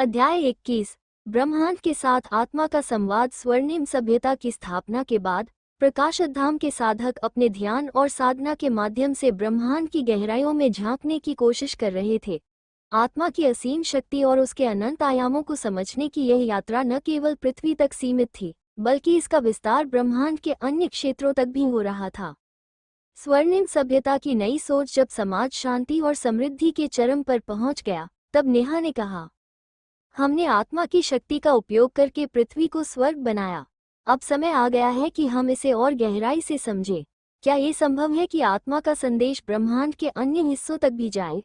अध्याय 21। ब्रह्मांड के साथ आत्मा का संवाद। स्वर्णिम सभ्यता की स्थापना के बाद प्रकाशधाम के साधक अपने ध्यान और साधना के माध्यम से ब्रह्मांड की गहराइयों में झांकने की कोशिश कर रहे थे। आत्मा की असीम शक्ति और उसके अनंत आयामों को समझने की यह यात्रा न केवल पृथ्वी तक सीमित थी, बल्कि इसका विस्तार ब्रह्मांड के अन्य क्षेत्रों तक भी हो रहा था। स्वर्णिम सभ्यता की नई सोच जब समाज शांति और समृद्धि के चरम पर पहुंच गया, तब नेहा ने कहा, हमने आत्मा की शक्ति का उपयोग करके पृथ्वी को स्वर्ग बनाया। अब समय आ गया है कि हम इसे और गहराई से समझें। क्या ये संभव है कि आत्मा का संदेश ब्रह्मांड के अन्य हिस्सों तक भी जाए?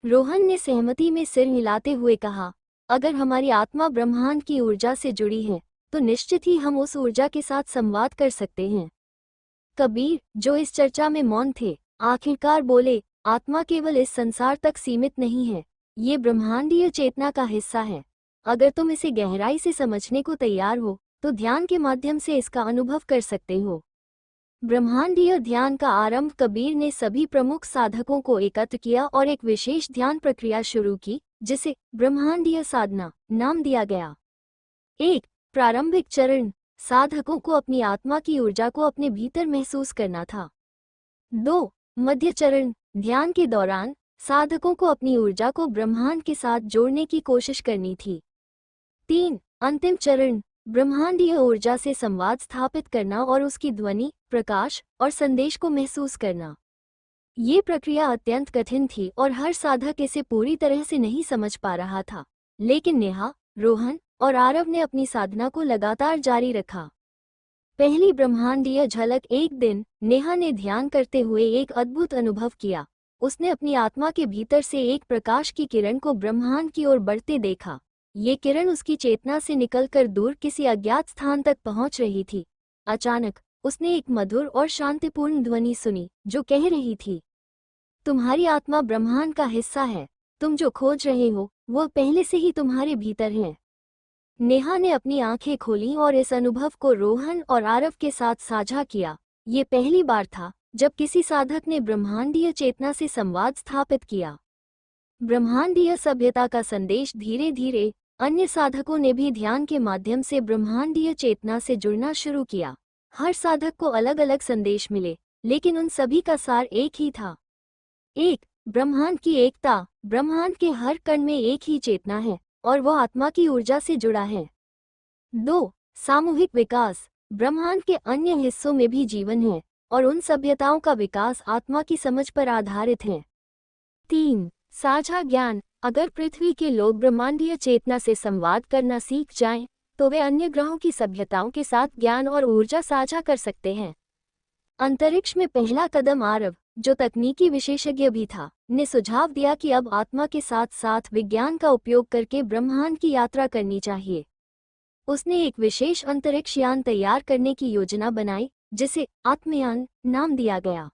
रोहन ने सहमति में सिर हिलाते हुए कहा, अगर हमारी आत्मा ब्रह्मांड की ऊर्जा से जुड़ी है, तो निश्चित ही हम उस ऊर्जा के साथ संवाद कर सकते हैं। कबीर, जो इस चर्चा में मौन थे, आखिरकार बोले, आत्मा केवल इस संसार तक सीमित नहीं है, ये ब्रह्मांडीय चेतना का हिस्सा है। अगर तुम इसे गहराई से समझने को तैयार हो, तो ध्यान के माध्यम से इसका अनुभव कर सकते हो। ब्रह्मांडीय ध्यान का आरंभ। कबीर ने सभी प्रमुख साधकों को एकत्र किया और एक विशेष ध्यान प्रक्रिया शुरू की, जिसे ब्रह्मांडीय साधना नाम दिया गया। 1. प्रारंभिक चरण। साधकों को अपनी आत्मा की ऊर्जा को अपने भीतर महसूस करना था। 2. मध्य चरण। ध्यान के दौरान साधकों को अपनी ऊर्जा को ब्रह्मांड के साथ जोड़ने की कोशिश करनी थी। 3. अंतिम चरण। ब्रह्मांडीय ऊर्जा से संवाद स्थापित करना और उसकी ध्वनि, प्रकाश और संदेश को महसूस करना। ये प्रक्रिया अत्यंत कठिन थी और हर साधक इसे पूरी तरह से नहीं समझ पा रहा था, लेकिन नेहा, रोहन और आरव ने अपनी साधना को लगातार जारी रखा। पहली ब्रह्मांडीय झलक। एक दिन नेहा ने ध्यान करते हुए एक अद्भुत अनुभव किया। उसने अपनी आत्मा के भीतर से एक प्रकाश की किरण को ब्रह्मांड की ओर बढ़ते देखा। ये किरण उसकी चेतना से निकलकर दूर किसी अज्ञात स्थान तक पहुंच रही थी। अचानक उसने एक मधुर और शांतिपूर्ण ध्वनि सुनी, जो कह रही थी, तुम्हारी आत्मा ब्रह्मांड का हिस्सा है। तुम जो खोज रहे हो, वो पहले से ही तुम्हारे भीतर है। नेहा ने अपनी आंखें खोलीं और इस अनुभव को रोहन और आरव के साथ साझा किया। ये पहली बार था जब किसी साधक ने ब्रह्मांडीय चेतना से संवाद स्थापित किया। ब्रह्मांडीय सभ्यता का संदेश। धीरे धीरे अन्य साधकों ने भी ध्यान के माध्यम से ब्रह्मांडीय चेतना से जुड़ना शुरू किया। हर साधक को अलग अलग संदेश मिले, लेकिन उन सभी का सार एक ही था। 1. ब्रह्मांड की एकता। ब्रह्मांड के हर कण में एक ही चेतना है और वह आत्मा की ऊर्जा से जुड़ा है। 2. सामूहिक विकास। ब्रह्मांड के अन्य हिस्सों में भी जीवन है और उन सभ्यताओं का विकास आत्मा की समझ पर आधारित है। 3. साझा ज्ञान। अगर पृथ्वी के लोग ब्रह्मांडीय चेतना से संवाद करना सीख जाएं, तो वे अन्य ग्रहों की सभ्यताओं के साथ ज्ञान और ऊर्जा साझा कर सकते हैं। अंतरिक्ष में पहला कदम। आरव, जो तकनीकी विशेषज्ञ भी था, ने सुझाव दिया कि अब आत्मा के साथ साथ विज्ञान का उपयोग करके ब्रह्मांड की यात्रा करनी चाहिए। उसने एक विशेष अंतरिक्ष यान तैयार करने की योजना बनाई, जिसे आत्मयान नाम दिया गया।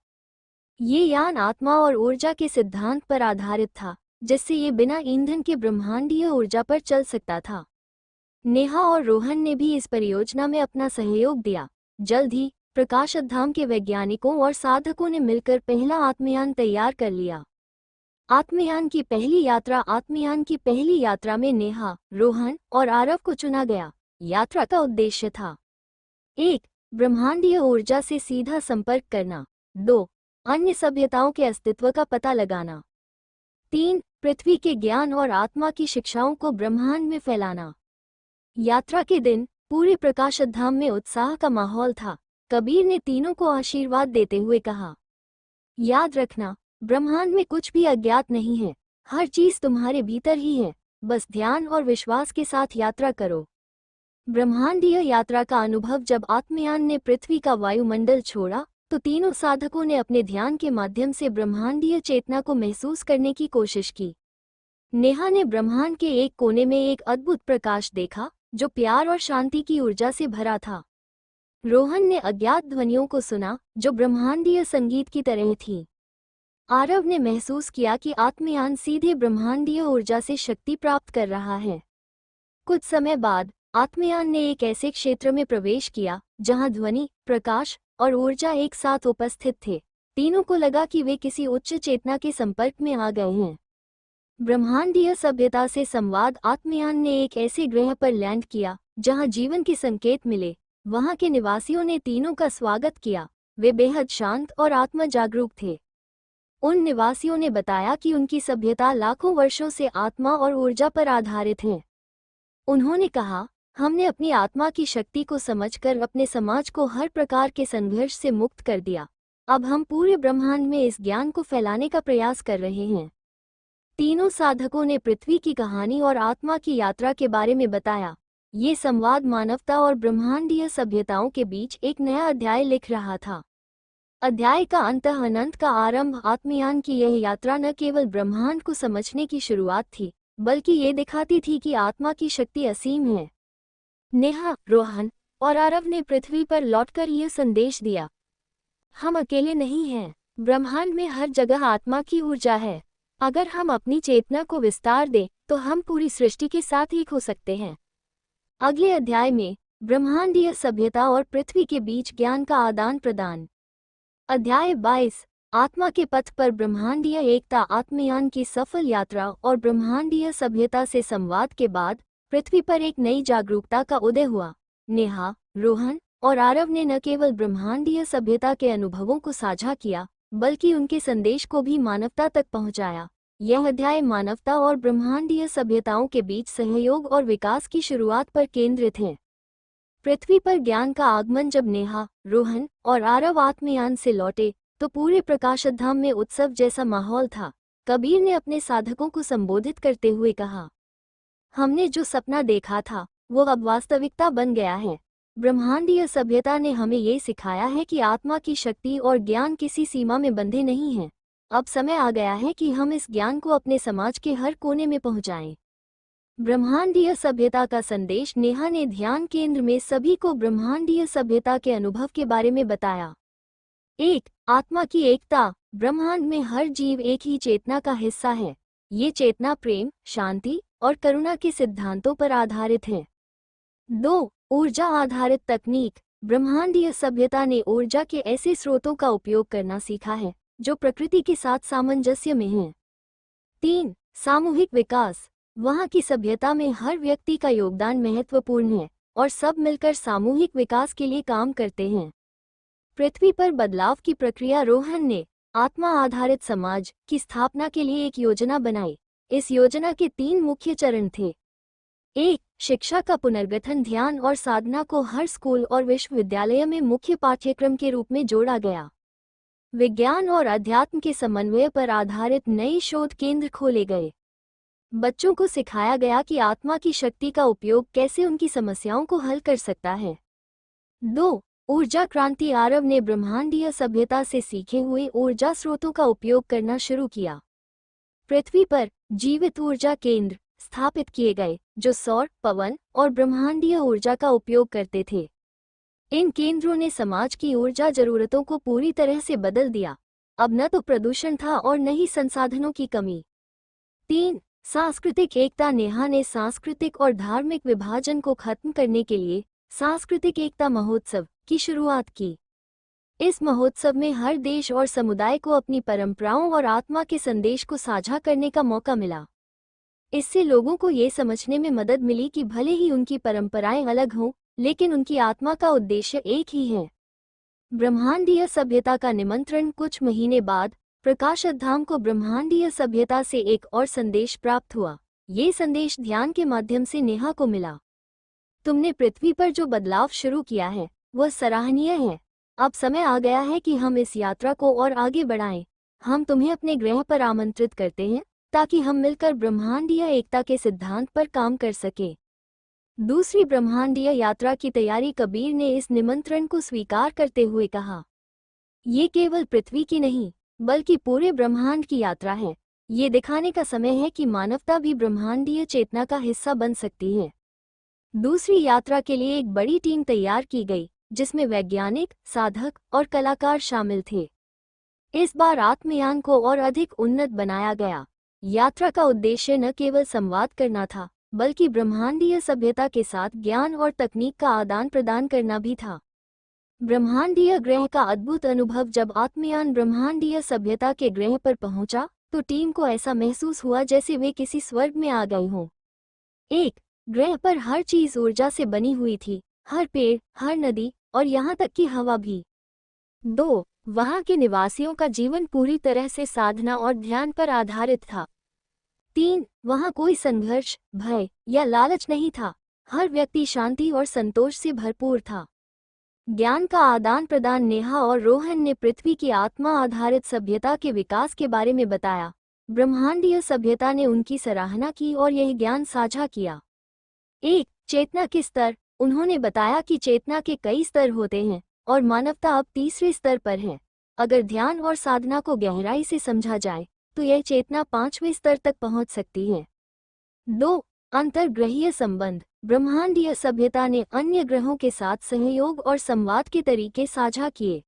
ये यान आत्मा और ऊर्जा के सिद्धांत पर आधारित था, जिससे ये बिना ईंधन के ब्रह्मांडीय ऊर्जा पर चल सकता था। नेहा और रोहन ने भी इस परियोजना में अपना सहयोग दिया। जल्द ही प्रकाशधाम के वैज्ञानिकों और साधकों ने मिलकर पहला आत्मयान तैयार कर लिया। आत्मयान की पहली यात्रा। आत्मयान की पहली यात्रा में नेहा, रोहन और आरव को चुना गया। यात्रा का उद्देश्य था: 1. ब्रह्मांडीय ऊर्जा से सीधा संपर्क करना। 2. अन्य सभ्यताओं के अस्तित्व का पता लगाना। 3. पृथ्वी के ज्ञान और आत्मा की शिक्षाओं को ब्रह्मांड में फैलाना। यात्रा के दिन पूरे प्रकाशधाम में उत्साह का माहौल था। कबीर ने तीनों को आशीर्वाद देते हुए कहा, याद रखना, ब्रह्मांड में कुछ भी अज्ञात नहीं है। हर चीज तुम्हारे भीतर ही है। बस ध्यान और विश्वास के साथ यात्रा करो। ब्रह्मांडीय यात्रा का अनुभव। जब आत्मयान ने पृथ्वी का वायुमंडल छोड़ा, तो तीनों साधकों ने अपने ध्यान के माध्यम से ब्रह्मांडीय चेतना को महसूस करने की कोशिश की। नेहा ने ब्रह्मांड के एक कोने में एक अद्भुत प्रकाश देखा, जो प्यार और शांति की ऊर्जा से भरा था। रोहन ने अज्ञात ध्वनियों को सुना, जो ब्रह्मांडीय संगीत की तरह थी। आरव ने महसूस किया कि आत्मयान सीधे ब्रह्मांडीय ऊर्जा से शक्ति प्राप्त कर रहा है। कुछ समय बाद आत्मयान ने एक ऐसे क्षेत्र में प्रवेश किया जहां ध्वनि, प्रकाश और ऊर्जा एक साथ उपस्थित थे। तीनों को लगा कि वे किसी उच्च चेतना के संपर्क में आ गए हैं। ब्रह्मांडीय सभ्यता से संवाद आत्मयान ने एक ऐसे ग्रह पर लैंड किया जहां जीवन के संकेत मिले। वहां के निवासियों ने तीनों का स्वागत किया। वे बेहद शांत और आत्म जागरूक थे। उन निवासियों ने बताया कि उनकी सभ्यता लाखों वर्षों से आत्मा और ऊर्जा पर आधारित है। उन्होंने कहा, हमने अपनी आत्मा की शक्ति को समझकर अपने समाज को हर प्रकार के संघर्ष से मुक्त कर दिया। अब हम पूरे ब्रह्मांड में इस ज्ञान को फैलाने का प्रयास कर रहे हैं। तीनों साधकों ने पृथ्वी की कहानी और आत्मा की यात्रा के बारे में बताया। ये संवाद मानवता और ब्रह्मांडीय सभ्यताओं के बीच एक नया अध्याय लिख रहा था। अध्याय का अंत अनंत का आरंभ। आत्मयान की यह यात्रा न केवल ब्रह्मांड को समझने की शुरुआत थी, बल्कि ये दिखाती थी कि आत्मा की शक्ति असीम है। नेहा, रोहन और आरव ने पृथ्वी पर लौटकर यह संदेश दिया, हम अकेले नहीं हैं। ब्रह्मांड में हर जगह आत्मा की ऊर्जा है। अगर हम अपनी चेतना को विस्तार दें तो हम पूरी सृष्टि के साथ एक हो सकते हैं। अगले अध्याय में ब्रह्मांडीय सभ्यता और पृथ्वी के बीच ज्ञान का आदान प्रदान। अध्याय 22, आत्मा के पथ पर ब्रह्मांडीय एकता। आत्मयान की सफल यात्रा और ब्रह्मांडीय सभ्यता से संवाद के बाद पृथ्वी पर एक नई जागरूकता का उदय हुआ। नेहा, रोहन और आरव ने न केवल ब्रह्मांडीय सभ्यता के अनुभवों को साझा किया, बल्कि उनके संदेश को भी मानवता तक पहुंचाया। यह अध्याय मानवता और ब्रह्मांडीय सभ्यताओं के बीच सहयोग और विकास की शुरुआत पर केंद्रित है। पृथ्वी पर ज्ञान का आगमन। जब नेहा, रोहन और आरव आत्मयान से लौटे तो पूरे प्रकाशधाम में उत्सव जैसा माहौल था। कबीर ने अपने साधकों को संबोधित करते हुए कहा, हमने जो सपना देखा था वो अब वास्तविकता बन गया है। ब्रह्मांडीय सभ्यता ने हमें ये सिखाया है कि आत्मा की शक्ति और ज्ञान किसी सीमा में बंधे नहीं हैं। अब समय आ गया है कि हम इस ज्ञान को अपने समाज के हर कोने में पहुंचाएं। ब्रह्मांडीय सभ्यता का संदेश। नेहा ने ध्यान केंद्र में सभी को ब्रह्मांडीय सभ्यता के अनुभव के बारे में बताया। 1. आत्मा की एकता। ब्रह्मांड में हर जीव एक ही चेतना का हिस्सा है। ये चेतना प्रेम, शांति और करुणा के सिद्धांतों पर आधारित है। 2. ऊर्जा आधारित तकनीक। ब्रह्मांडीय सभ्यता ने ऊर्जा के ऐसे स्रोतों का उपयोग करना सीखा है जो प्रकृति के साथ सामंजस्य में हैं। 3. सामूहिक विकास। वहाँ की सभ्यता में हर व्यक्ति का योगदान महत्वपूर्ण है और सब मिलकर सामूहिक विकास के लिए काम करते हैं। पृथ्वी पर बदलाव की प्रक्रिया। रोहन ने आत्मा आधारित समाज की स्थापना के लिए एक योजना बनाई। इस योजना के 3 मुख्य चरण थे। 1. शिक्षा का पुनर्गठन। ध्यान और साधना को हर स्कूल और विश्वविद्यालय में मुख्य पाठ्यक्रम के रूप में जोड़ा गया। विज्ञान और अध्यात्म के समन्वय पर आधारित नए शोध केंद्र खोले गए। बच्चों को सिखाया गया कि आत्मा की शक्ति का उपयोग कैसे उनकी समस्याओं को हल कर सकता है। 2. ऊर्जा क्रांति। आरव ने ब्रह्मांडीय सभ्यता से सीखे हुए ऊर्जा स्रोतों का उपयोग करना शुरू किया। पृथ्वी पर जीवित ऊर्जा केंद्र स्थापित किए गए जो सौर, पवन और ब्रह्मांडीय ऊर्जा का उपयोग करते थे। इन केंद्रों ने समाज की ऊर्जा जरूरतों को पूरी तरह से बदल दिया। अब न तो प्रदूषण था और न ही संसाधनों की कमी। 3. सांस्कृतिक एकता। नेहा ने सांस्कृतिक और धार्मिक विभाजन को खत्म करने के लिए सांस्कृतिक एकता महोत्सव की शुरुआत की। इस महोत्सव में हर देश और समुदाय को अपनी परंपराओं और आत्मा के संदेश को साझा करने का मौका मिला। इससे लोगों को ये समझने में मदद मिली कि भले ही उनकी परंपराएं अलग हों, लेकिन उनकी आत्मा का उद्देश्य एक ही है। ब्रह्मांडीय सभ्यता का निमंत्रण। कुछ महीने बाद प्रकाशधाम को ब्रह्मांडीय सभ्यता से एक और संदेश प्राप्त हुआ। ये संदेश ध्यान के माध्यम से नेहा को मिला। तुमने पृथ्वी पर जो बदलाव शुरू किया है वह सराहनीय है। अब समय आ गया है कि हम इस यात्रा को और आगे बढ़ाएं। हम तुम्हें अपने ग्रह पर आमंत्रित करते हैं ताकि हम मिलकर ब्रह्मांडीय एकता के सिद्धांत पर काम कर सकें। दूसरी ब्रह्मांडीय यात्रा की तैयारी। कबीर ने इस निमंत्रण को स्वीकार करते हुए कहा, ये केवल पृथ्वी की नहीं बल्कि पूरे ब्रह्मांड की यात्रा है। ये दिखाने का समय है कि मानवता भी ब्रह्मांडीय चेतना का हिस्सा बन सकती है। दूसरी यात्रा के लिए एक बड़ी टीम तैयार की गई जिसमें वैज्ञानिक, साधक और कलाकार शामिल थे। इस बार आत्मयान को और अधिक उन्नत बनाया गया। यात्रा का उद्देश्य न केवल संवाद करना था बल्कि ब्रह्मांडीय सभ्यता के साथ ज्ञान और तकनीक का आदान प्रदान करना भी था। ब्रह्मांडीय ग्रह का अद्भुत अनुभव। जब आत्मयान ब्रह्मांडीय सभ्यता के ग्रह पर पहुंचा तो टीम को ऐसा महसूस हुआ जैसे वे किसी स्वर्ग में आ गए हों। 1. ग्रह पर हर चीज ऊर्जा से बनी हुई थी, हर पेड़, हर नदी और यहाँ तक कि हवा भी। 2. वहाँ के निवासियों का जीवन पूरी तरह से साधना और ध्यान पर आधारित था। 3. वहाँ कोई संघर्ष, भय या लालच नहीं था, हर व्यक्ति शांति और संतोष से भरपूर था। ज्ञान का आदान प्रदान। नेहा और रोहन ने पृथ्वी की आत्मा आधारित सभ्यता के विकास के बारे में बताया। ब्रह्मांडीय सभ्यता ने उनकी सराहना की और यह ज्ञान साझा किया। 1. चेतना के स्तर। उन्होंने बताया कि चेतना के कई स्तर होते हैं और मानवता अब तीसरे स्तर पर है। अगर ध्यान और साधना को गहराई से समझा जाए तो यह चेतना 5वें स्तर तक पहुंच सकती है। 2. अंतर्ग्रहीय संबंध। ब्रह्मांडीय सभ्यता ने अन्य ग्रहों के साथ सहयोग और संवाद के तरीके साझा किए।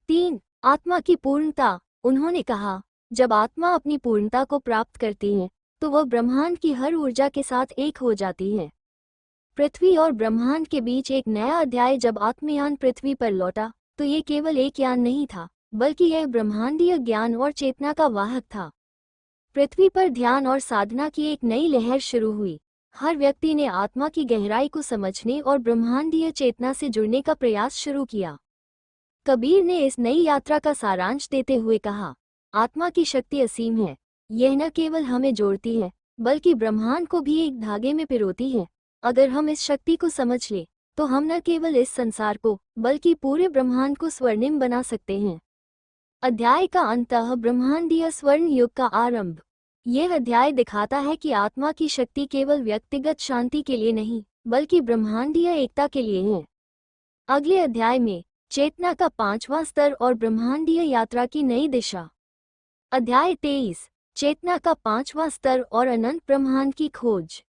3. आत्मा की पूर्णता। उन्होंने कहा, जब आत्मा अपनी पूर्णता को प्राप्त करती है तो वह ब्रह्मांड की हर ऊर्जा के साथ एक हो जाती है। पृथ्वी और ब्रह्मांड के बीच एक नया अध्याय। जब आत्मयान पृथ्वी पर लौटा तो ये केवल एक यान नहीं था, बल्कि यह ब्रह्मांडीय ज्ञान और चेतना का वाहक था। पृथ्वी पर ध्यान और साधना की एक नई लहर शुरू हुई। हर व्यक्ति ने आत्मा की गहराई को समझने और ब्रह्मांडीय चेतना से जुड़ने का प्रयास शुरू किया। कबीर ने इस नई यात्रा का सारांश देते हुए कहा, आत्मा की शक्ति असीम है। यह न केवल हमें जोड़ती है, बल्कि ब्रह्मांड को भी एक धागे में पिरोती है। अगर हम इस शक्ति को समझ लें, तो हम न केवल इस संसार को, बल्कि पूरे ब्रह्मांड को स्वर्णिम बना सकते हैं। अध्याय का अंतः। ब्रह्मांडीय स्वर्ण युग का आरंभ। यह अध्याय दिखाता है कि आत्मा की शक्ति केवल व्यक्तिगत शांति के लिए नहीं, बल्कि ब्रह्मांडीय एकता के लिए है। अगले अध्याय में चेतना का 5वां स्तर और ब्रह्मांडीय यात्रा की नई दिशा। अध्याय 23। चेतना का 5वां स्तर और अनंत ब्रह्मांड की खोज।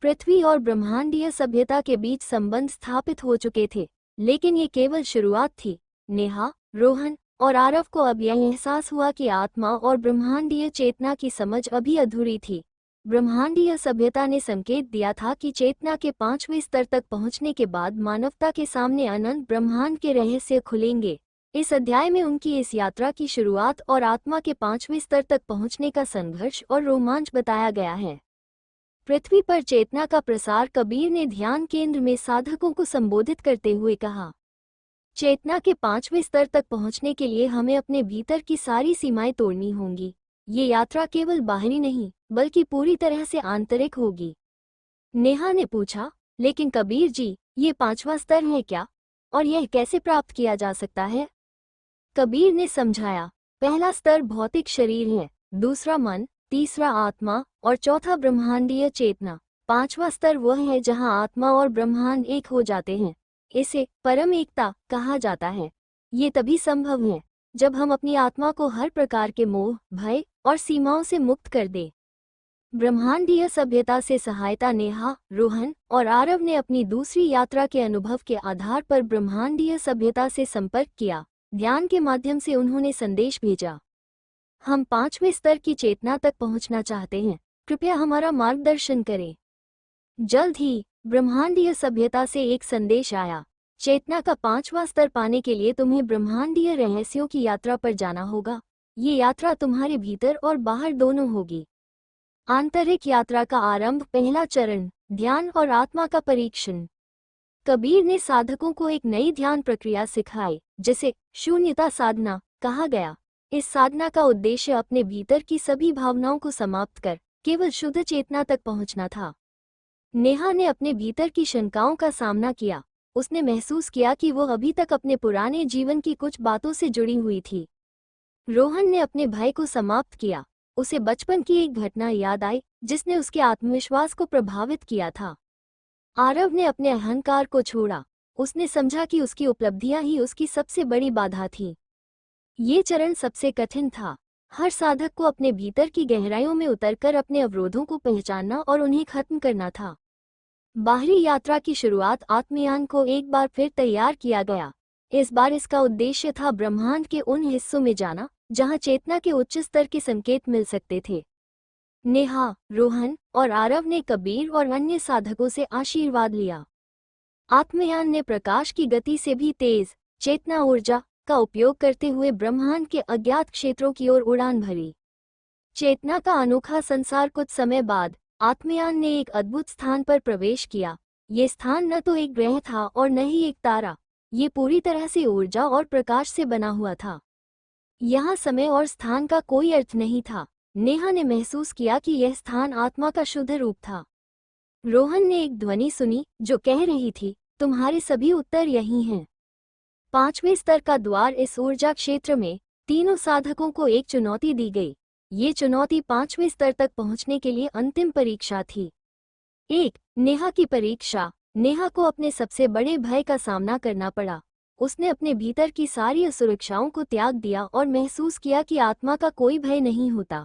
पृथ्वी और ब्रह्मांडीय सभ्यता के बीच संबंध स्थापित हो चुके थे, लेकिन ये केवल शुरुआत थी। नेहा, रोहन और आरव को अब यह एहसास हुआ कि आत्मा और ब्रह्मांडीय चेतना की समझ अभी अधूरी थी। ब्रह्मांडीय सभ्यता ने संकेत दिया था कि चेतना के 5वें स्तर तक पहुंचने के बाद मानवता के सामने अनंत ब्रह्मांड के रहस्य खुलेंगे। इस अध्याय में उनकी इस यात्रा की शुरुआत और आत्मा के 5वें स्तर तक पहुंचने का संघर्ष और रोमांच बताया गया है। पृथ्वी पर चेतना का प्रसार। कबीर ने ध्यान केंद्र में साधकों को संबोधित करते हुए कहा, चेतना के 5वें स्तर तक पहुंचने के लिए हमें अपने भीतर की सारी सीमाएं तोड़नी होंगी। ये यात्रा केवल बाहरी नहीं, बल्कि पूरी तरह से आंतरिक होगी। नेहा ने पूछा, लेकिन कबीर जी, ये 5वां स्तर है क्या, और यह कैसे प्राप्त किया जा सकता है? कबीर ने समझाया, पहला स्तर भौतिक शरीर है, दूसरा मन, तीसरा आत्मा और चौथा ब्रह्मांडीय चेतना। 5वां स्तर वह है जहां आत्मा और ब्रह्मांड एक हो जाते हैं। इसे परम एकता कहा जाता है। ये तभी संभव है जब हम अपनी आत्मा को हर प्रकार के मोह, भय और सीमाओं से मुक्त कर दें। ब्रह्मांडीय सभ्यता से सहायता। नेहा, रोहन और आरव ने अपनी दूसरी यात्रा के अनुभव के आधार पर ब्रह्मांडीय सभ्यता से संपर्क किया। ध्यान के माध्यम से उन्होंने संदेश भेजा, हम 5वें स्तर की चेतना तक पहुंचना चाहते हैं, कृपया हमारा मार्गदर्शन करें। जल्द ही ब्रह्मांडीय सभ्यता से एक संदेश आया, चेतना का 5वां स्तर पाने के लिए तुम्हें ब्रह्मांडीय रहस्यों की यात्रा पर जाना होगा। ये यात्रा तुम्हारे भीतर और बाहर दोनों होगी। आंतरिक यात्रा का आरंभ। पहला चरण, ध्यान और आत्मा का परीक्षण। कबीर ने साधकों को एक नई ध्यान प्रक्रिया सिखाई, जिसे शून्यता साधना कहा गया। इस साधना का उद्देश्य अपने भीतर की सभी भावनाओं को समाप्त कर केवल शुद्ध चेतना तक पहुंचना था। नेहा ने अपने भीतर की शंकाओं का सामना किया। उसने महसूस किया कि वो अभी तक अपने पुराने जीवन की कुछ बातों से जुड़ी हुई थी। रोहन ने अपने भय को समाप्त किया। उसे बचपन की एक घटना याद आई जिसने उसके आत्मविश्वास को प्रभावित किया था। आरव ने अपने अहंकार को छोड़ा। उसने समझा कि उसकी उपलब्धियां ही उसकी सबसे बड़ी बाधा थी। ये चरण सबसे कठिन था। हर साधक को अपने भीतर की गहराइयों में उतरकर अपने अवरोधों को पहचानना और उन्हें खत्म करना था। बाहरी यात्रा की शुरुआत। आत्मयान को एक बार फिर तैयार किया गया। इस बार इसका उद्देश्य था ब्रह्मांड के उन हिस्सों में जाना जहां चेतना के उच्च स्तर के संकेत मिल सकते थे। नेहा, रोहन और आरव ने कबीर और अन्य साधकों से आशीर्वाद लिया। आत्मयान ने प्रकाश की गति से भी तेज चेतना ऊर्जा का उपयोग करते हुए ब्रह्मांड के अज्ञात क्षेत्रों की ओर उड़ान भरी। चेतना का अनोखा संसार। कुछ समय बाद आत्मयान ने एक अद्भुत स्थान पर प्रवेश किया। ये स्थान न तो एक ग्रह था और न ही एक तारा, ये पूरी तरह से ऊर्जा और प्रकाश से बना हुआ था। यहाँ समय और स्थान का कोई अर्थ नहीं था। नेहा ने महसूस किया कि यह स्थान आत्मा का शुद्ध रूप था। रोहन ने एक ध्वनि सुनी जो कह रही थी, तुम्हारे सभी उत्तर यही हैं। 5वें स्तर का द्वार। इस ऊर्जा क्षेत्र में तीनों साधकों को एक चुनौती दी गई। ये चुनौती 5वें स्तर तक पहुंचने के लिए अंतिम परीक्षा थी। 1. नेहा की परीक्षा। नेहा को अपने सबसे बड़े भय का सामना करना पड़ा। उसने अपने भीतर की सारी असुरक्षाओं को त्याग दिया और महसूस किया कि आत्मा का कोई भय नहीं होता।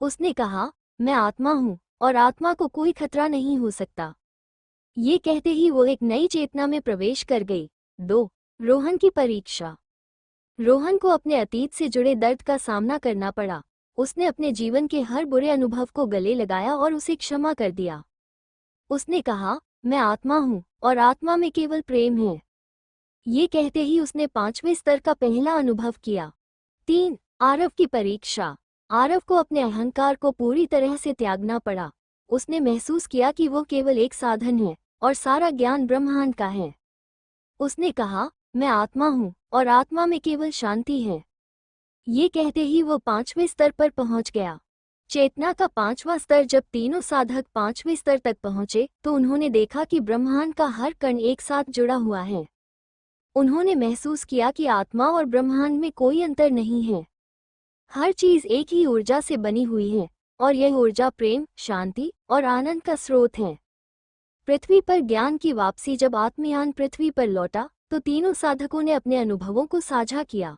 उसने कहा, मैं आत्मा हूँ और आत्मा को कोई खतरा नहीं हो सकता। ये कहते ही वो एक नई चेतना में प्रवेश कर गई। 2. रोहन की परीक्षा। रोहन को अपने अतीत से जुड़े दर्द का सामना करना पड़ा। उसने अपने जीवन के हर बुरे अनुभव को गले लगाया और उसे क्षमा कर दिया। उसने कहा, मैं आत्मा हूँ और आत्मा में केवल प्रेम है। ये कहते ही उसने 5वें स्तर का पहला अनुभव किया। 3. आरव की परीक्षा। आरव को अपने अहंकार को पूरी तरह से त्यागना पड़ा। उसने महसूस किया कि वो केवल एक साधन है और सारा ज्ञान ब्रह्मांड का है। उसने कहा, मैं आत्मा हूँ और आत्मा में केवल शांति है। ये कहते ही वो 5वें स्तर पर पहुंच गया। चेतना का 5वां स्तर। जब तीनों साधक 5वें स्तर तक पहुंचे तो उन्होंने देखा कि ब्रह्मांड का हर कण एक साथ जुड़ा हुआ है। उन्होंने महसूस किया कि आत्मा और ब्रह्मांड में कोई अंतर नहीं है। हर चीज एक ही ऊर्जा से बनी हुई है और यह ऊर्जा प्रेम, शांति और आनंद का स्रोत है। पृथ्वी पर ज्ञान की वापसी। जब आत्मयान पृथ्वी पर लौटा तो तीनों साधकों ने अपने अनुभवों को साझा किया।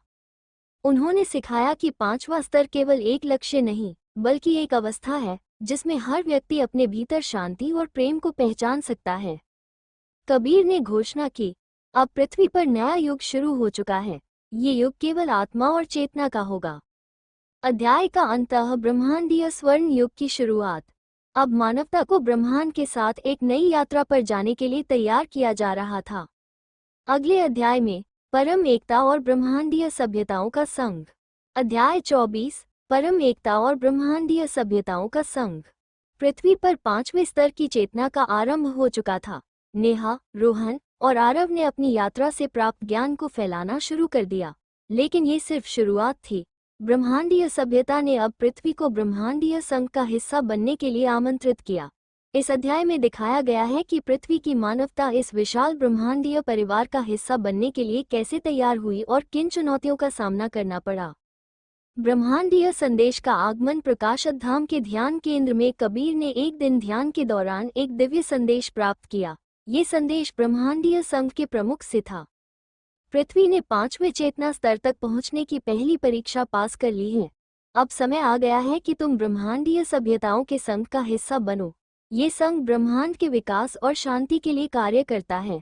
उन्होंने सिखाया कि 5वां स्तर केवल एक लक्ष्य नहीं बल्कि एक अवस्था है जिसमें हर व्यक्ति अपने भीतर शांति और प्रेम को पहचान सकता है। कबीर ने घोषणा की, अब पृथ्वी पर नया युग शुरू हो चुका है। ये युग केवल आत्मा और चेतना का होगा। अध्याय का अंत। ब्रह्मांडीय स्वर्ण युग की शुरुआत। अब मानवता को ब्रह्मांड के साथ एक नई यात्रा पर जाने के लिए तैयार किया जा रहा था। अगले अध्याय में परम एकता और ब्रह्मांडीय सभ्यताओं का संघ। अध्याय 24, परम एकता और ब्रह्मांडीय सभ्यताओं का संघ। पृथ्वी पर 5वें स्तर की चेतना का आरंभ हो चुका था। नेहा, रोहन और आरव ने अपनी यात्रा से प्राप्त ज्ञान को फैलाना शुरू कर दिया, लेकिन ये सिर्फ शुरुआत थी। ब्रह्मांडीय सभ्यता ने अब पृथ्वी को ब्रह्मांडीय संघ का हिस्सा बनने के लिए आमंत्रित किया। इस अध्याय में दिखाया गया है कि पृथ्वी की मानवता इस विशाल ब्रह्मांडीय परिवार का हिस्सा बनने के लिए कैसे तैयार हुई और किन चुनौतियों का सामना करना पड़ा। ब्रह्मांडीय संदेश का आगमन। प्रकाशत धाम के ध्यान केंद्र में कबीर ने एक दिन ध्यान के दौरान एक दिव्य संदेश प्राप्त किया। ये संदेश ब्रह्मांडीय संघ के प्रमुख से था। पृथ्वी ने 5वें चेतना स्तर तक पहुंचने की पहली परीक्षा पास कर ली है। अब समय आ गया है कि तुम ब्रह्मांडीय सभ्यताओं के संघ का हिस्सा बनो। ये संघ ब्रह्मांड के विकास और शांति के लिए कार्य करता है।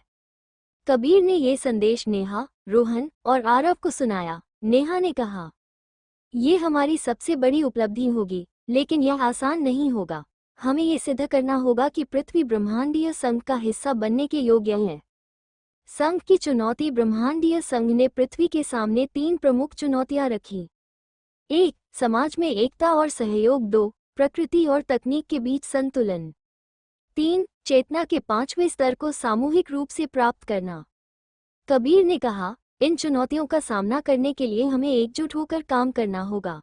कबीर ने ये संदेश नेहा, रोहन और आरव को सुनाया। नेहा ने कहा, ये हमारी सबसे बड़ी उपलब्धि होगी, लेकिन यह आसान नहीं होगा। हमें ये सिद्ध करना होगा कि पृथ्वी ब्रह्मांडीय संघ का हिस्सा बनने के योग्य है। संघ की चुनौती। ब्रह्मांडीय संघ ने पृथ्वी के सामने 3 प्रमुख चुनौतियां रखी। 1. समाज में एकता और सहयोग। 2. प्रकृति और तकनीक के बीच संतुलन। 3. चेतना के 5वें स्तर को सामूहिक रूप से प्राप्त करना। कबीर ने कहा, इन चुनौतियों का सामना करने के लिए हमें एकजुट होकर काम करना होगा।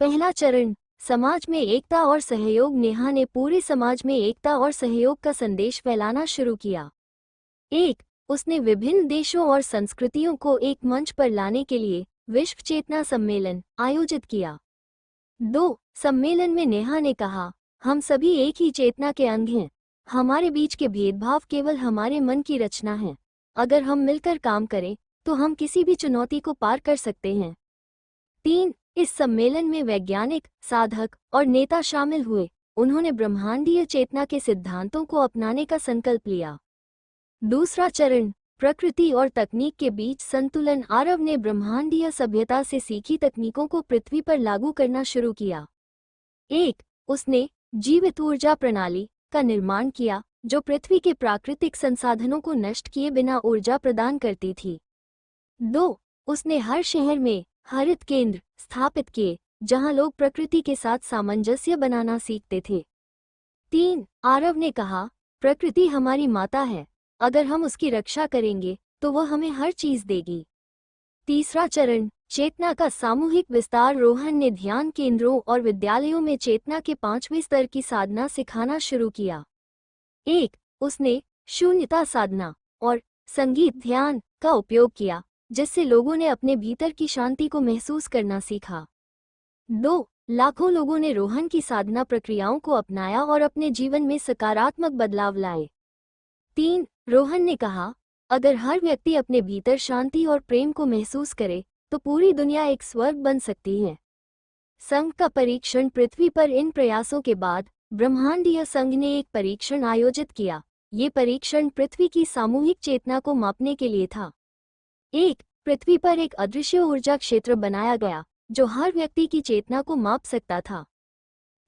पहला चरण, समाज में एकता और सहयोग। नेहा ने पूरे समाज में एकता और सहयोग का संदेश फैलाना शुरू किया। 1. उसने विभिन्न देशों और संस्कृतियों को एक मंच पर लाने के लिए विश्व चेतना सम्मेलन आयोजित किया। 2. सम्मेलन में नेहा ने कहा, हम सभी एक ही चेतना के अंग हैं। हमारे बीच के भेदभाव केवल हमारे मन की रचना है। अगर हम मिलकर काम करें तो हम किसी भी चुनौती को पार कर सकते हैं। 3. इस सम्मेलन में वैज्ञानिक, साधक और नेता शामिल हुए। उन्होंने ब्रह्मांडीय चेतना के सिद्धांतों को अपनाने का संकल्प लिया। दूसरा चरण, प्रकृति और तकनीक के बीच संतुलन। आरव ने ब्रह्मांडीय सभ्यता से सीखी तकनीकों को पृथ्वी पर लागू करना शुरू किया। 1. उसने जीवित ऊर्जा प्रणाली का निर्माण किया जो पृथ्वी के प्राकृतिक संसाधनों को नष्ट किए बिना ऊर्जा प्रदान करती थी। 2. उसने हर शहर में हरित केंद्र स्थापित किए जहां लोग प्रकृति के साथ सामंजस्य बनाना सीखते थे। 3. आरव ने कहा, प्रकृति हमारी माता है, अगर हम उसकी रक्षा करेंगे तो वह हमें हर चीज देगी। तीसरा चरण, चेतना का सामूहिक विस्तार। रोहन ने ध्यान केंद्रों और विद्यालयों में चेतना के 5वें स्तर की साधना सिखाना शुरू किया। 1. उसने शून्यता साधना और संगीत ध्यान का उपयोग किया, जिससे लोगों ने अपने भीतर की शांति को महसूस करना सीखा। 2. लाखों लोगों ने रोहन की साधना प्रक्रियाओं को अपनाया और अपने जीवन में सकारात्मक बदलाव लाए। 3. रोहन ने कहा, अगर हर व्यक्ति अपने भीतर शांति और प्रेम को महसूस करे तो पूरी दुनिया एक स्वर्ग बन सकती है। संघ का परीक्षण। पृथ्वी पर इन प्रयासों के बाद ब्रह्मांडीय संघ ने एक परीक्षण आयोजित किया। ये परीक्षण पृथ्वी की सामूहिक चेतना को मापने के लिए था। 1. पृथ्वी पर एक अदृश्य ऊर्जा क्षेत्र बनाया गया जो हर व्यक्ति की चेतना को माप सकता था।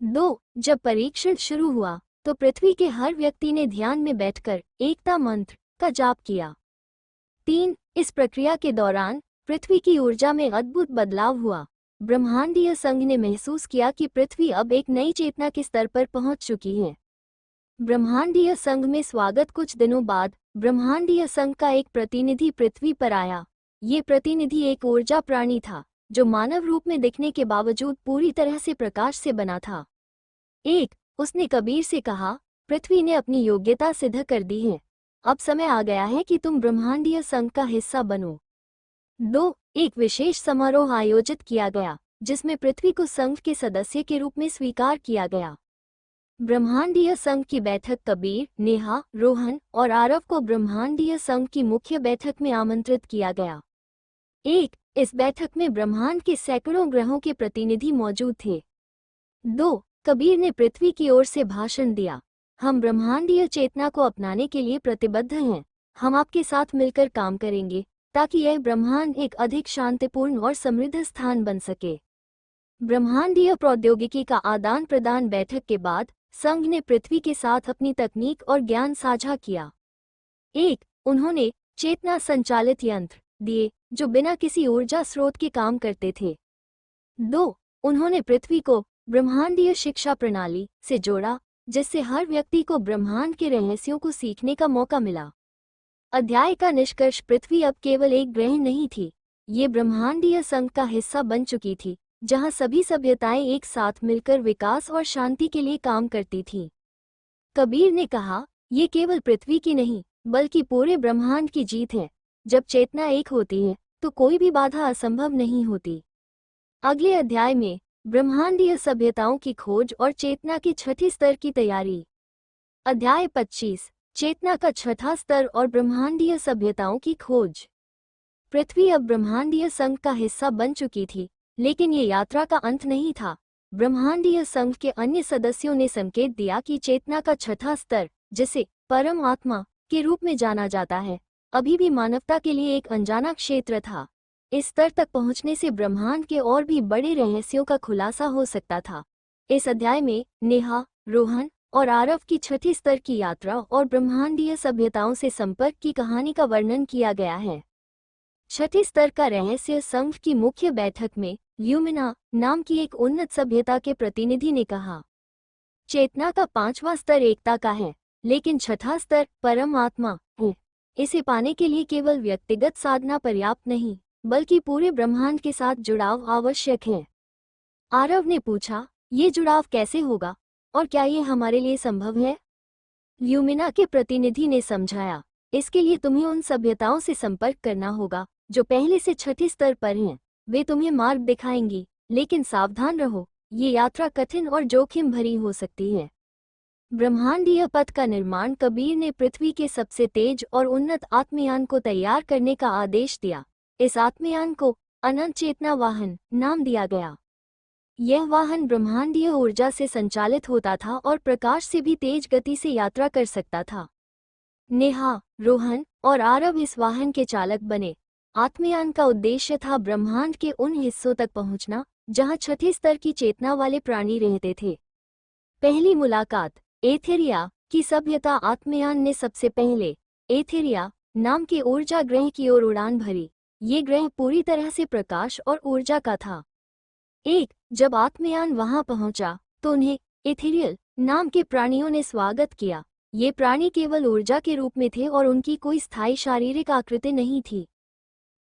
2. जब परीक्षण शुरू हुआ तो पृथ्वी के हर व्यक्ति ने ध्यान में बैठकर एकता मंत्र का जाप किया। 3. इस प्रक्रिया के दौरान पृथ्वी की ऊर्जा में अद्भुत बदलाव हुआ। ब्रह्मांडीय संघ ने महसूस किया कि पृथ्वी अब एक नई चेतना के स्तर पर पहुंच चुकी है। ब्रह्मांडीय संघ में स्वागत। कुछ दिनों बाद ब्रह्मांडीय संघ का एक प्रतिनिधि पृथ्वी पर आया। ये प्रतिनिधि एक ऊर्जा प्राणी था जो मानव रूप में दिखने के बावजूद पूरी तरह से प्रकाश से बना था। 1. उसने कबीर से कहा, पृथ्वी ने अपनी योग्यता सिद्ध कर दी है, अब समय आ गया है कि तुम ब्रह्मांडीय संघ का हिस्सा बनो। 2. एक विशेष समारोह आयोजित किया गया जिसमें पृथ्वी को संघ के सदस्य के रूप में स्वीकार किया गया। ब्रह्मांडीय संघ की बैठक। कबीर, नेहा, रोहन और आरव को ब्रह्मांडीय संघ की मुख्य बैठक में आमंत्रित किया गया। 1. इस बैठक में ब्रह्मांड के सैकड़ों ग्रहों के प्रतिनिधि मौजूद थे। 2. कबीर ने पृथ्वी की ओर से भाषण दिया, हम ब्रह्मांडीय चेतना को अपनाने के लिए प्रतिबद्ध हैं। हम आपके साथ मिलकर काम करेंगे ताकि यह ब्रह्मांड एक अधिक शांतिपूर्ण और समृद्ध स्थान बन सके। ब्रह्मांडीय प्रौद्योगिकी का आदान प्रदान। बैठक के बाद संघ ने पृथ्वी के साथ अपनी तकनीक और ज्ञान साझा किया। 1. उन्होंने चेतना संचालित यंत्र दिए जो बिना किसी ऊर्जा स्रोत के काम करते थे। 2. उन्होंने पृथ्वी को ब्रह्मांडीय शिक्षा प्रणाली से जोड़ा जिससे हर व्यक्ति को ब्रह्मांड के रहस्यों को सीखने का मौका मिला। अध्याय का निष्कर्ष। पृथ्वी अब केवल एक ग्रह नहीं थी, ये ब्रह्मांडीय संघ का हिस्सा बन चुकी थी जहां सभी सभ्यताएं एक साथ मिलकर विकास और शांति के लिए काम करती थीं। कबीर ने कहा, ये केवल पृथ्वी की नहीं बल्कि पूरे ब्रह्मांड की जीत है। जब चेतना एक होती है तो कोई भी बाधा असंभव नहीं होती। अगले अध्याय में ब्रह्मांडीय सभ्यताओं की खोज और चेतना के छठे स्तर की तैयारी। अध्याय 25, चेतना का छठा स्तर और ब्रह्मांडीय सभ्यताओं की खोज। पृथ्वी अब ब्रह्मांडीय संघ का हिस्सा बन चुकी थी, लेकिन ये यात्रा का अंत नहीं था। ब्रह्मांडीय संघ के अन्य सदस्यों ने संकेत दिया कि चेतना का छठा स्तर, जिसे परम आत्मा के रूप में जाना जाता है, अभी भी मानवता के लिए एक अनजाना क्षेत्र था। इस स्तर तक पहुंचने से ब्रह्मांड के और भी बड़े रहस्यों का खुलासा हो सकता था। इस अध्याय में नेहा, रोहन और आरव की छठी स्तर की यात्रा और ब्रह्मांडीय सभ्यताओं से संपर्क की कहानी का वर्णन किया गया है। छठी स्तर का रहस्य। संघ की मुख्य बैठक में ल्यूमिना नाम की एक उन्नत सभ्यता के प्रतिनिधि ने कहा, चेतना का 5वां स्तर एकता का है, लेकिन छठा स्तर परम आत्मा है। इसे पाने के लिए केवल व्यक्तिगत साधना पर्याप्त नहीं, बल्कि पूरे ब्रह्मांड के साथ जुड़ाव आवश्यक है। आरव ने पूछा, ये जुड़ाव कैसे होगा और क्या ये हमारे लिए संभव है? ल्यूमिना के प्रतिनिधि ने समझाया, इसके लिए तुम्हें उन सभ्यताओं से संपर्क करना होगा जो पहले से छठी स्तर पर हैं। वे तुम्हें मार्ग दिखाएंगी, लेकिन सावधान रहो, ये यात्रा कठिन और जोखिम भरी हो सकती है। ब्रह्मांडीय पथ का निर्माण। कबीर ने पृथ्वी के सबसे तेज और उन्नत आत्मयान को तैयार करने का आदेश दिया। इस आत्मयान को अनंत चेतना वाहन नाम दिया गया। यह वाहन ब्रह्मांडीय ऊर्जा से संचालित होता था और प्रकाश से भी तेज गति से यात्रा कर सकता था। नेहा, रोहन और आरव इस वाहन के चालक बने। आत्मयान का उद्देश्य था ब्रह्मांड के उन हिस्सों तक पहुंचना जहां छठे स्तर की चेतना वाले प्राणी रहते थे। पहली मुलाकात। एथेरिया की सभ्यता। आत्मयान ने सबसे पहले एथेरिया नाम के ऊर्जा ग्रह की ओर उड़ान भरी। ये ग्रह पूरी तरह से प्रकाश और ऊर्जा का था। एक, जब आत्मयान वहां पहुंचा तो उन्हें इथेरियल नाम के प्राणियों ने स्वागत किया। ये प्राणी केवल ऊर्जा के रूप में थे और उनकी कोई स्थायी शारीरिक आकृति नहीं थी।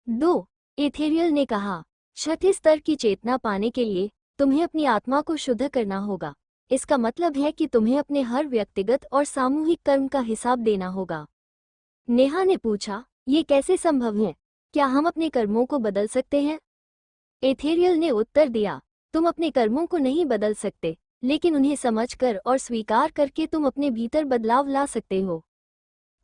2. इथेरियल ने कहा, छठे स्तर की चेतना पाने के लिए तुम्हें अपनी आत्मा को शुद्ध करना होगा। इसका मतलब है कि तुम्हें अपने हर व्यक्तिगत और सामूहिक कर्म का हिसाब देना होगा। नेहा ने पूछा, ये कैसे संभव है? क्या हम अपने कर्मों को बदल सकते हैं? इथेरियल ने उत्तर दिया, तुम अपने कर्मों को नहीं बदल सकते, लेकिन उन्हें समझकर और स्वीकार करके तुम अपने भीतर बदलाव ला सकते हो।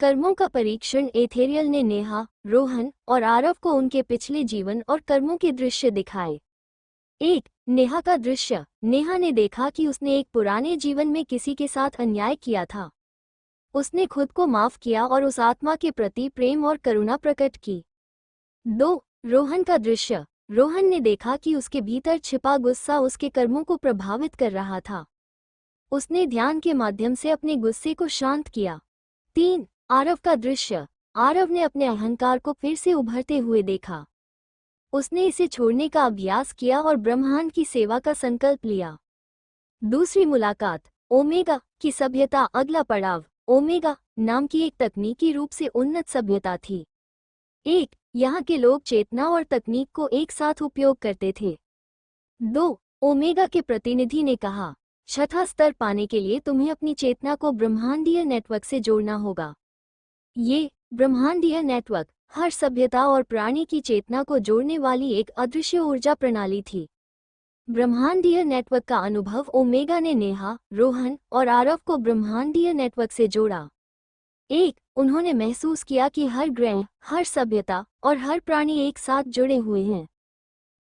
कर्मों का परीक्षण। इथेरियल ने नेहा, रोहन और आरव को उनके पिछले जीवन और कर्मों के दृश्य दिखाए। 1. नेहा का दृश्य। नेहा ने देखा कि उसने एक पुराने जीवन में किसी के साथ अन्याय किया था। उसने खुद को माफ किया और उस आत्मा के प्रति प्रेम और करुणा प्रकट की। 2. रोहन का दृश्य। रोहन ने देखा कि उसके भीतर छिपा गुस्सा उसके कर्मों को प्रभावित कर रहा था। उसने ध्यान के माध्यम से अपने गुस्से को शांत किया। 3. आरव का दृश्य। आरव ने अपने अहंकार को फिर से उभरते हुए देखा। उसने इसे छोड़ने का अभ्यास किया और ब्रह्मांड की सेवा का संकल्प लिया। दूसरी मुलाकात। ओमेगा की सभ्यता। अगला पड़ाव ओमेगा नाम की एक तकनीकी रूप से उन्नत सभ्यता थी। 1. यहाँ के लोग चेतना और तकनीक को एक साथ उपयोग करते थे। 2. ओमेगा के प्रतिनिधि ने कहा, छठा स्तर पाने के लिए तुम्हें अपनी चेतना को ब्रह्मांडीय नेटवर्क से जोड़ना होगा। ये ब्रह्मांडीय नेटवर्क हर सभ्यता और प्राणी की चेतना को जोड़ने वाली एक अदृश्य ऊर्जा प्रणाली थी। ब्रह्मांडीय नेटवर्क का अनुभव। ओमेगा ने नेहा, रोहन और आरव को ब्रह्मांडीय नेटवर्क से जोड़ा। 1. उन्होंने महसूस किया कि हर ग्रह, हर सभ्यता और हर प्राणी एक साथ जुड़े हुए हैं।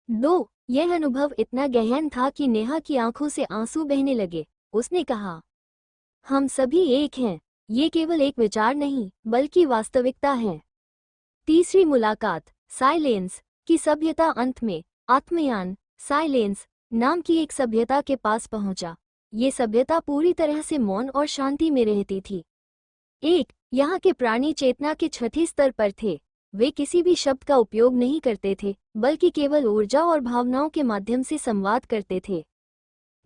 2. यह अनुभव इतना गहन था कि नेहा की आंखों से आंसू बहने लगे। उसने कहा, हम सभी एक हैं। ये केवल एक विचार नहीं, बल्कि वास्तविकता है। तीसरी मुलाकात। साइलेंस की सभ्यता। अंत में आत्मयान साइलेंस नाम की एक सभ्यता के पास पहुंचा। ये सभ्यता पूरी तरह से मौन और शांति में रहती थी। 1. यहाँ के प्राणी चेतना के छठे स्तर पर थे। वे किसी भी शब्द का उपयोग नहीं करते थे, बल्कि केवल ऊर्जा और भावनाओं के माध्यम से संवाद करते थे।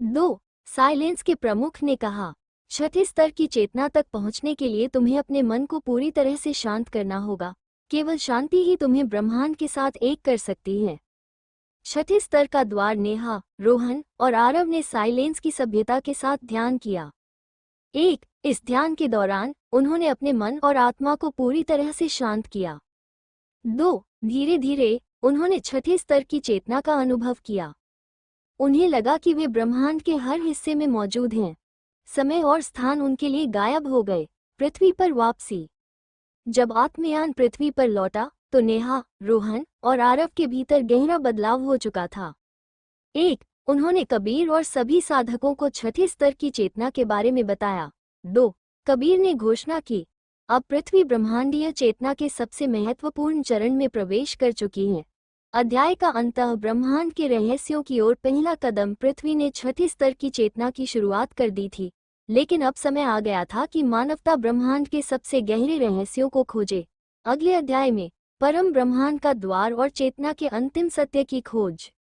2. साइलेंस के प्रमुख ने कहा, छठे स्तर की चेतना तक पहुंचने के लिए तुम्हें अपने मन को पूरी तरह से शांत करना होगा। केवल शांति ही तुम्हें ब्रह्मांड के साथ एक कर सकती है। छठे स्तर का द्वार। नेहा, रोहन और आरव ने साइलेंस की सभ्यता के साथ ध्यान किया। 1. इस ध्यान के दौरान उन्होंने अपने मन और आत्मा को पूरी तरह से शांत किया। 2. धीरे धीरे उन्होंने छठे स्तर की चेतना का अनुभव किया। उन्हें लगा कि वे ब्रह्मांड के हर हिस्से में मौजूद हैं। समय और स्थान उनके लिए गायब हो गए। पृथ्वी पर वापसी। जब आत्मयान पृथ्वी पर लौटा तो नेहा, रोहन और आरव के भीतर गहरा बदलाव हो चुका था। 1. उन्होंने कबीर और सभी साधकों को छठे स्तर की चेतना के बारे में बताया। 2. कबीर ने घोषणा की, अब पृथ्वी ब्रह्मांडीय चेतना के सबसे महत्वपूर्ण चरण में प्रवेश कर चुकी है। अध्याय का अंत। ब्रह्मांड के रहस्यों की ओर पहला कदम। पृथ्वी ने छठे स्तर की चेतना की शुरुआत कर दी थी, लेकिन अब समय आ गया था कि मानवता ब्रह्मांड के सबसे गहरे रहस्यों को खोजे। अगले अध्याय में परम ब्रह्मांड का द्वार और चेतना के अंतिम सत्य की खोज।